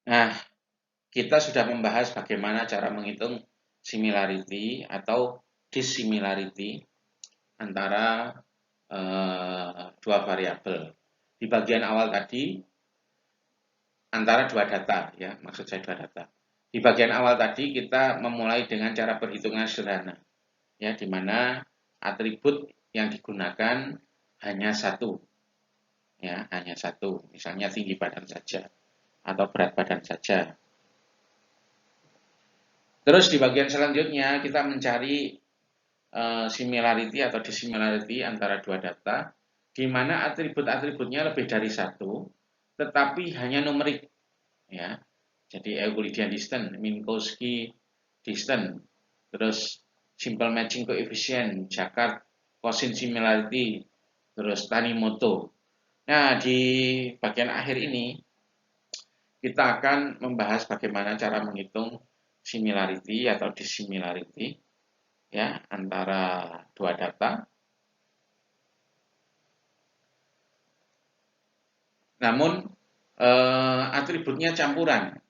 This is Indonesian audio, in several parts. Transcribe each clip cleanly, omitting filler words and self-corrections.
Nah, kita sudah membahas bagaimana cara menghitung similarity atau dissimilarity antara dua variabel. Di bagian awal tadi antara dua data, ya, maksud saya dua data. Di bagian awal tadi kita memulai dengan cara perhitungan sederhana, ya, di mana atribut yang digunakan hanya satu, ya, hanya satu, misalnya tinggi badan saja atau berat badan saja. Terus di bagian selanjutnya kita mencari similarity atau dissimilarity antara dua data, di mana atribut-atributnya lebih dari satu, tetapi hanya numerik, ya. Jadi Euclidean distance, Minkowski distance, terus simple matching coefficient, Jaccard cosine similarity, terus Tanimoto. Nah, di bagian akhir ini kita akan membahas bagaimana cara menghitung similarity atau dissimilarity, ya, antara dua data. Namun atributnya campuran.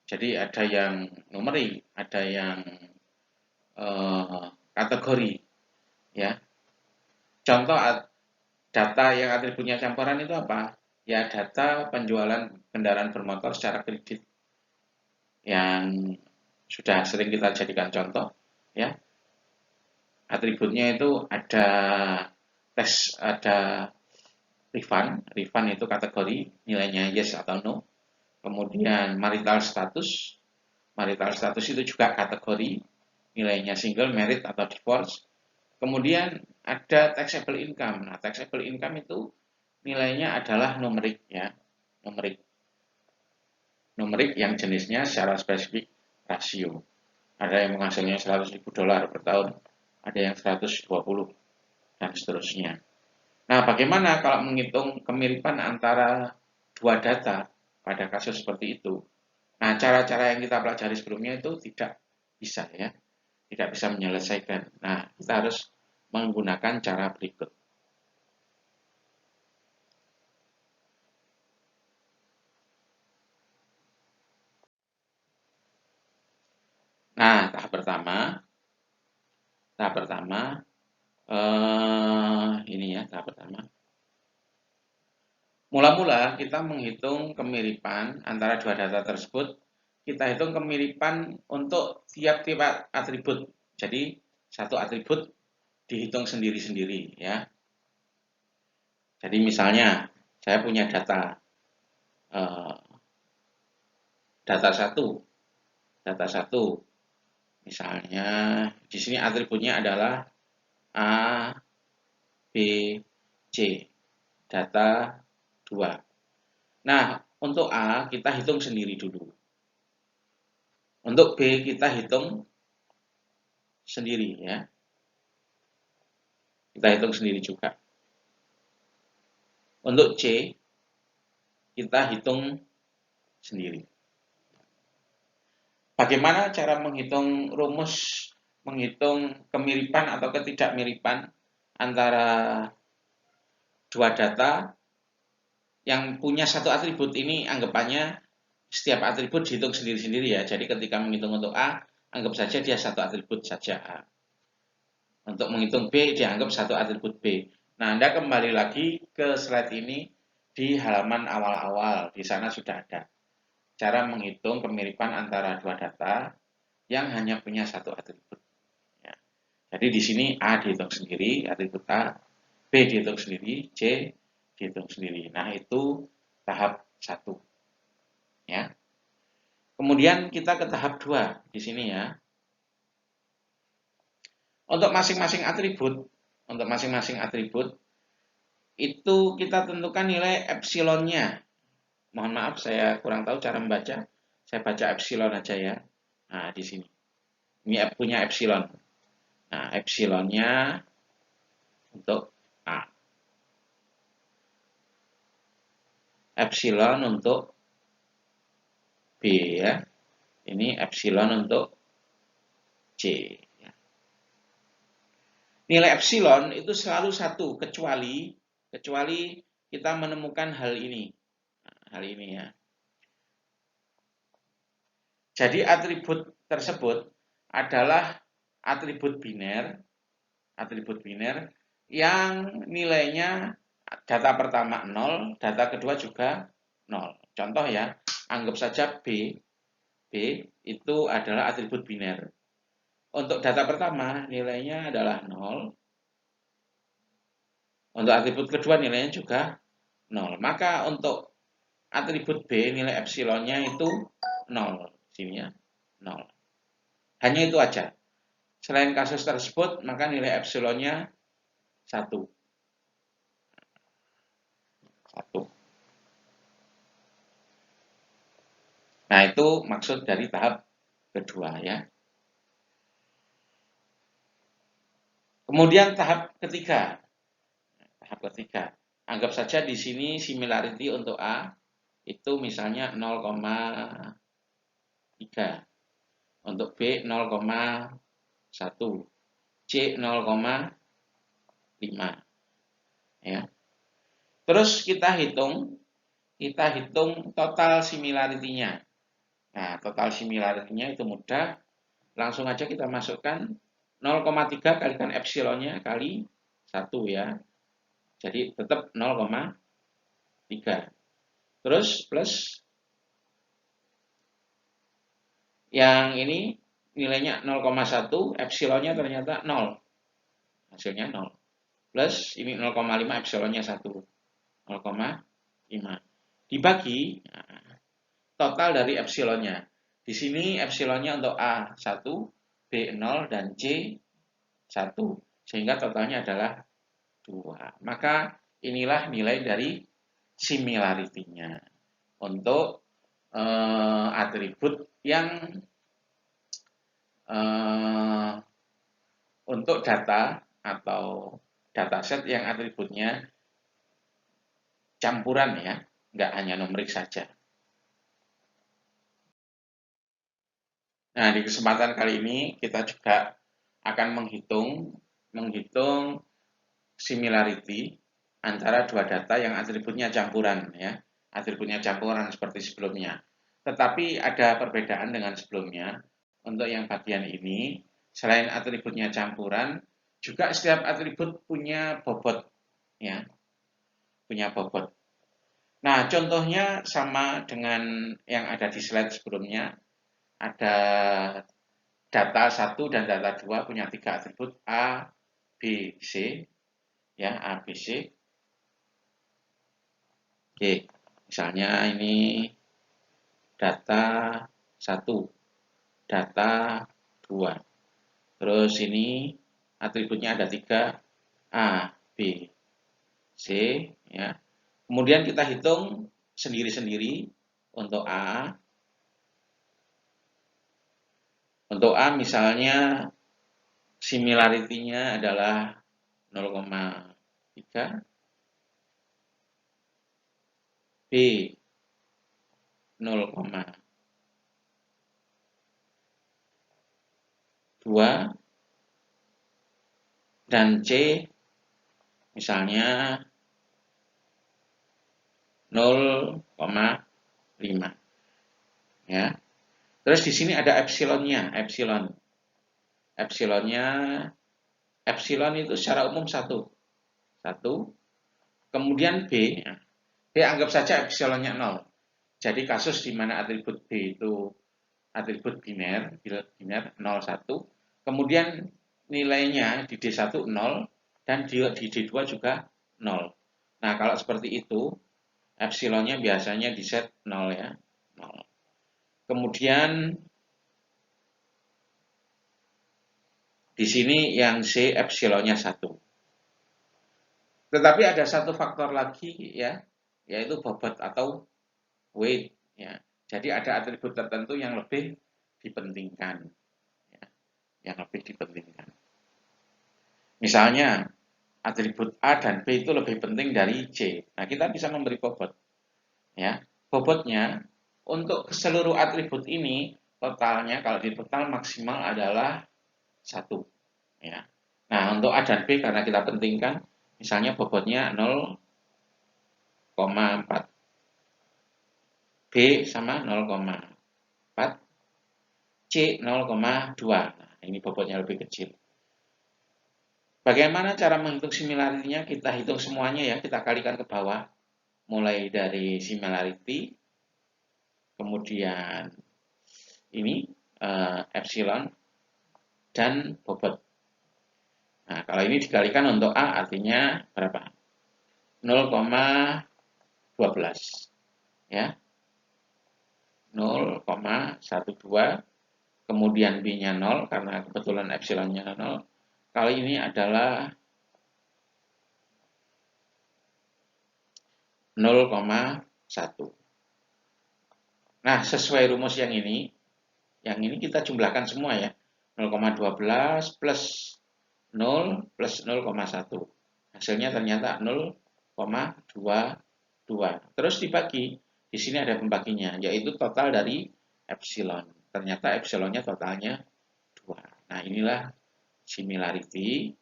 Jadi ada yang numerik, ada yang kategori, ya. Contoh data yang atributnya campuran itu apa? Ya, data penjualan kendaraan bermotor secara kredit yang sudah sering kita jadikan contoh, ya. Atributnya itu ada refund itu kategori, nilainya yes atau no. Kemudian marital status itu juga kategori, nilainya single, married atau divorce. Kemudian ada taxable income. Nah, taxable income itu nilainya adalah numerik, ya, numerik. Numerik yang jenisnya secara spesifik rasio. Ada yang menghasilnya $100.000 per tahun, ada yang 120 dan seterusnya. Nah, bagaimana kalau menghitung kemiripan antara dua data pada kasus seperti itu? Nah, cara-cara yang kita pelajari sebelumnya itu tidak bisa, ya, tidak bisa menyelesaikan. Nah, kita harus menggunakan cara berikut. Nah, tahap pertama ini ya, tahap pertama. Mula-mula kita menghitung kemiripan antara dua data tersebut. Kita hitung kemiripan untuk tiap-tiap atribut. Jadi satu atribut dihitung sendiri-sendiri, ya. Jadi misalnya saya punya data eh, data satu, data satu. Misalnya di sini atributnya adalah A, B, C. Data 2. Nah, untuk A kita hitung sendiri dulu. Untuk B kita hitung sendiri, ya. Kita hitung sendiri juga. Untuk C kita hitung sendiri. Bagaimana cara menghitung kemiripan atau ketidakmiripan antara dua data yang punya satu atribut ini? Anggapannya setiap atribut dihitung sendiri-sendiri, ya. Jadi ketika menghitung untuk A, anggap saja dia satu atribut saja A. Untuk menghitung B, dianggap satu atribut B. Nah, Anda kembali lagi ke slide ini di halaman awal-awal. Di sana sudah ada cara menghitung kemiripan antara dua data yang hanya punya satu atribut. Ya. Jadi di sini A dihitung sendiri, atribut A, B dihitung sendiri, C dihitung sendiri. Nah, itu tahap 1. Ya. Kemudian kita ke tahap 2 di sini, ya. Untuk masing-masing atribut itu kita tentukan nilai epsilonnya. Mohon maaf, saya kurang tahu cara membaca. Saya baca epsilon aja, ya. Nah, di sini. Ini punya epsilon. Nah, epsilonnya untuk A. Epsilon untuk B, ya. Ini epsilon untuk C. Nilai epsilon itu selalu 1 kecuali kita menemukan hal ini. Nah, hal ini, ya. Jadi atribut tersebut adalah atribut biner yang nilainya data pertama 0, data kedua juga 0. Contoh ya, anggap saja B itu adalah atribut biner. Untuk data pertama nilainya adalah 0. Untuk atribut kedua nilainya juga 0. Maka untuk atribut B nilai epsilonnya itu 0. Sini ya, 0. Hanya itu aja. Selain kasus tersebut, maka nilai epsilonnya 1. 1. Nah, itu maksud dari tahap kedua ya. Kemudian tahap ketiga. Anggap saja di sini similarity untuk A itu misalnya 0,3. Untuk B 0,1. C 0,5 ya. Terus kita hitung total similarity-nya. Nah, total similarity-nya itu mudah. Langsung aja kita masukkan 0,3 kalikan epsilonnya kali 1 ya. Jadi tetap 0,3. Terus plus yang ini nilainya 0,1, epsilonnya ternyata 0. Hasilnya 0. Plus ini 0,5, epsilonnya 1. 0,5. Dibagi total dari epsilonnya. Di sini epsilonnya untuk A1, B0, dan C1. Sehingga totalnya adalah 2. Maka inilah nilai dari similarity-nya untuk atribut yang untuk data atau dataset yang atributnya campuran ya, nggak hanya numerik saja. Nah, di kesempatan kali ini kita juga akan menghitung similarity antara dua data yang atributnya campuran ya, atributnya campuran seperti sebelumnya. Tetapi ada perbedaan dengan sebelumnya. Untuk yang bagian ini, selain atributnya campuran, juga setiap atribut punya bobot ya, punya bobot. Nah, contohnya sama dengan yang ada di slide sebelumnya. Ada data 1 dan data 2 punya 3 atribut A, B, C. Ya, A, B, C. Oke, misalnya ini data 1, data 2. Terus ini atributnya ada 3, A, B, C. Ya. Kemudian kita hitung sendiri-sendiri untuk A. Untuk A misalnya similarity-nya adalah 0,3. B 0,2 dan C misalnya 0,5 ya. Terus di sini ada epsilonnya, epsilon itu secara umum 1. Kemudian B anggap saja epsilonnya 0. Jadi kasus di mana atribut B itu atribut biner 0, 1. Kemudian nilainya di D1 0 dan di D2 juga 0. Nah, kalau seperti itu, epsilonnya biasanya di set 0 ya. 0. Kemudian di sini yang C epsilonnya 1. Tetapi ada satu faktor lagi ya, yaitu bobot atau weight ya. Jadi ada atribut tertentu yang lebih dipentingkan. Ya, yang lebih dipentingkan. Misalnya atribut A dan B itu lebih penting dari C. Nah, kita bisa memberi bobot. Ya, bobotnya untuk seluruh atribut ini totalnya kalau di total maksimal adalah 1. Ya. Nah, untuk A dan B karena kita pentingkan, misalnya bobotnya 0,4. B sama 0,4. C 0,2. Nah, ini bobotnya lebih kecil. Bagaimana cara menghitung similarity-nya? Kita hitung semuanya ya, kita kalikan ke bawah. Mulai dari similarity, kemudian ini epsilon, dan bobot. Nah, kalau ini dikalikan untuk A artinya berapa? 0,12 ya. 0,12, kemudian B-nya 0 karena kebetulan epsilonnya 0. Kali ini adalah 0,1. Nah, sesuai rumus yang ini kita jumlahkan semua ya. 0,12 plus 0 plus 0,1. Hasilnya ternyata 0,22. Terus dibagi. Di sini ada pembaginya, yaitu total dari epsilon. Ternyata epsilonnya totalnya 2. Nah, inilah similarity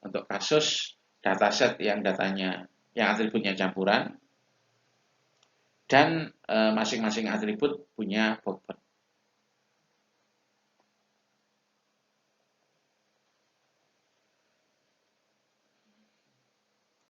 untuk kasus dataset yang atributnya campuran dan masing-masing atribut punya bobot.